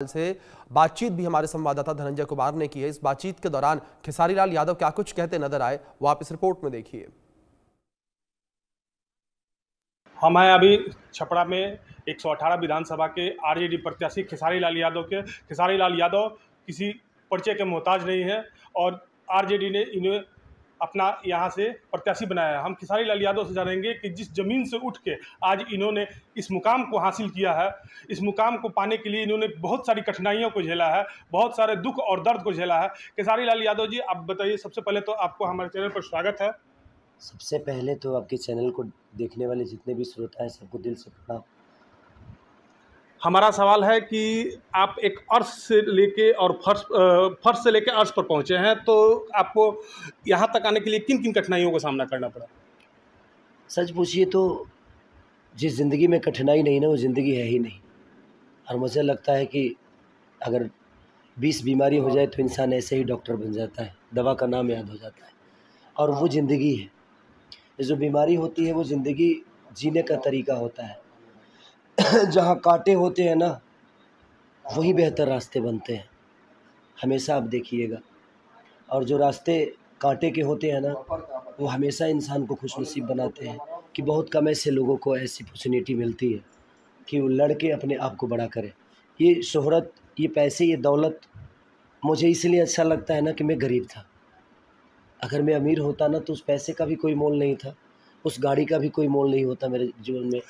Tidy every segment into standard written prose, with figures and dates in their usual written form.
से बातचीत भी हमारे संवाददाता धनंजय कुमार ने की है। इस बातचीत के दौरान खेसारी लाल यादव क्या कुछ कहते नजर आए वो आप इस रिपोर्ट में देखिए। हम हैं अभी छपरा में 118 विधानसभा के आरजेडी प्रत्याशी खेसारी लाल यादव किसी परिचय के मोहताज नहीं है और आरजेडी ने इन्हें अपना यहाँ से प्रत्याशी बनाया है। हम खेसारी लाल यादव से जानेंगे कि जिस जमीन से उठ के आज इन्होंने इस मुकाम को हासिल किया है, इस मुकाम को पाने के लिए इन्होंने बहुत सारी कठिनाइयों को झेला है, बहुत सारे दुख और दर्द को झेला है। खेसारी लाल यादव जी, आप बताइए, सबसे पहले तो आपको हमारे चैनल पर स्वागत है। सबसे पहले तो आपके चैनल को देखने वाले जितने भी श्रोता हैं सबको दिल से प्रणाम। हमारा सवाल है कि आप एक अर्श से लेके और फर्श से लेके अर्श पर पहुंचे हैं, तो आपको यहां तक आने के लिए किन किन कठिनाइयों का सामना करना पड़ा? सच पूछिए तो जिस ज़िंदगी में कठिनाई नहीं ना वो ज़िंदगी है ही नहीं। और मुझे लगता है कि अगर 20 बीमारी हो जाए तो इंसान ऐसे ही डॉक्टर बन जाता है, दवा का नाम याद हो जाता है, और वो ज़िंदगी है। जो बीमारी होती है वो ज़िंदगी जीने का तरीका होता है। जहाँ कांटे होते हैं ना वही बेहतर रास्ते बनते हैं, हमेशा आप देखिएगा। और जो रास्ते कांटे के होते हैं ना वो हमेशा इंसान को खुशनसीब बनाते हैं कि बहुत कम ऐसे लोगों को ऐसी अपॉर्चुनिटी मिलती है कि वो लड़के अपने आप को बड़ा करें। ये शोहरत, ये पैसे, ये दौलत मुझे इसलिए अच्छा लगता है ना कि मैं गरीब था। अगर मैं अमीर होता ना तो उस पैसे का भी कोई मोल नहीं था, उस गाड़ी का भी कोई मोल नहीं होता मेरे जीवन में,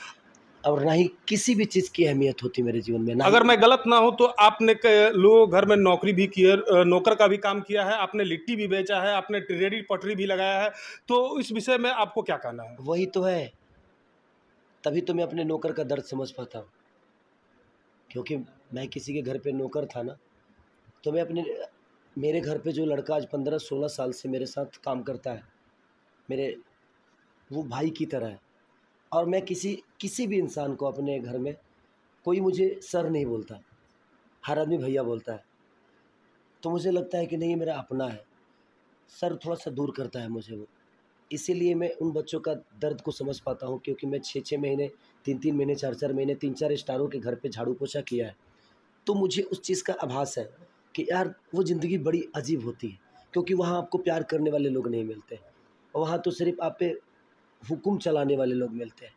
और ना ही किसी भी चीज़ की अहमियत होती मेरे जीवन में। अगर मैं गलत ना हूं तो आपने लोगों घर में नौकरी भी की है, नौकर का भी काम किया है, आपने लिट्टी भी बेचा है, आपने रेडी पटरी भी लगाया है, तो इस विषय में आपको क्या कहना है? वही तो है, तभी तो मैं अपने नौकर का दर्द समझ पाता हूँ। क्योंकि मैं किसी के घर पे नौकर था ना, तो मैं मेरे घर पे जो लड़का आज 15-16 साल से मेरे साथ काम करता है, मेरे वो भाई की तरह है। और मैं किसी भी इंसान को अपने घर में कोई मुझे सर नहीं बोलता, हर आदमी भैया बोलता है। तो मुझे लगता है कि नहीं, मेरा अपना है। सर थोड़ा-सा दूर करता है मुझे वो। इसीलिए मैं उन बच्चों का दर्द को समझ पाता हूँ, क्योंकि मैं 6-6 महीने, 3-3 महीने, 4-4 महीने 3-4 स्टारों के घर पे झाड़ू पोछा किया है। तो मुझे उस चीज़ का आभास है कि यार वो ज़िंदगी बड़ी अजीब होती है, क्योंकि वहाँ आपको प्यार करने वाले लोग नहीं मिलते, और वहाँ तो सिर्फ़ आप पे हुक्म चलाने वाले लोग मिलते हैं।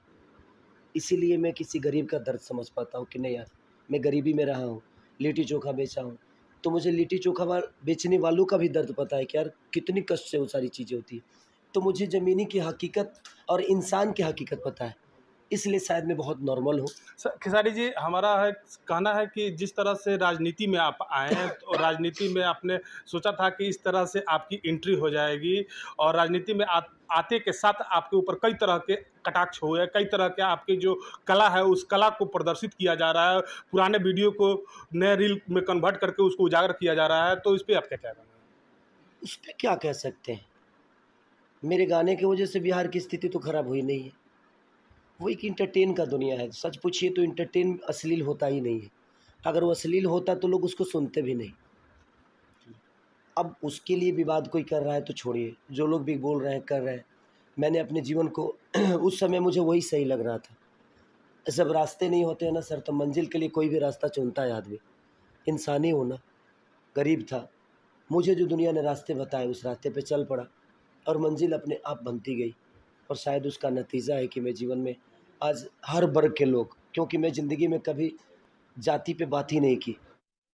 इसीलिए मैं किसी गरीब का दर्द समझ पाता हूँ कि नहीं यार, मैं गरीबी में रहा हूँ, लिट्टी चोखा बेचा हूँ, तो मुझे लिट्टी चोखा बेचने वालों का भी दर्द पता है कि यार कितनी कष्ट से वो सारी चीज़ें होती है। तो मुझे ज़मीनी की हकीकत और इंसान की हकीकत पता है, इसलिए शायद मैं बहुत नॉर्मल हूँ। खेसारी जी, हमारा है कहना है कि जिस तरह से राजनीति में आप आए हैं, तो राजनीति में आपने सोचा था कि इस तरह से आपकी एंट्री हो जाएगी, और राजनीति में आते के साथ आपके ऊपर कई तरह के कटाक्ष हुए, कई तरह के आपकी जो कला है उस कला को प्रदर्शित किया जा रहा है, पुराने वीडियो को नए रील में कन्वर्ट करके उसको उजागर किया जा रहा है, तो इस पर आप क्या कहना है? उस पर क्या कह सकते हैं, मेरे गाने की वजह से बिहार की स्थिति तो खराब हुई नहीं है। वो एक इंटरटेन का दुनिया है। सच पूछिए तो इंटरटेन अश्लील होता ही नहीं है। अगर वो अश्लील होता तो लोग उसको सुनते भी नहीं। अब उसके लिए विवाद कोई कर रहा है तो छोड़िए, जो लोग भी बोल रहे हैं कर रहे हैं। मैंने अपने जीवन को उस समय मुझे वही सही लग रहा था। जब रास्ते नहीं होते हैं ना सर, तो मंजिल के लिए कोई भी रास्ता चुनता है आदमी। इंसानी होना, गरीब था, मुझे जो दुनिया ने रास्ते बताए उस रास्ते पे चल पड़ा, और मंजिल अपने आप बनती गई। और शायद उसका नतीजा है कि मैं जीवन में आज हर वर्ग के लोग, क्योंकि मैं ज़िंदगी में कभी जाति पे बात ही नहीं की,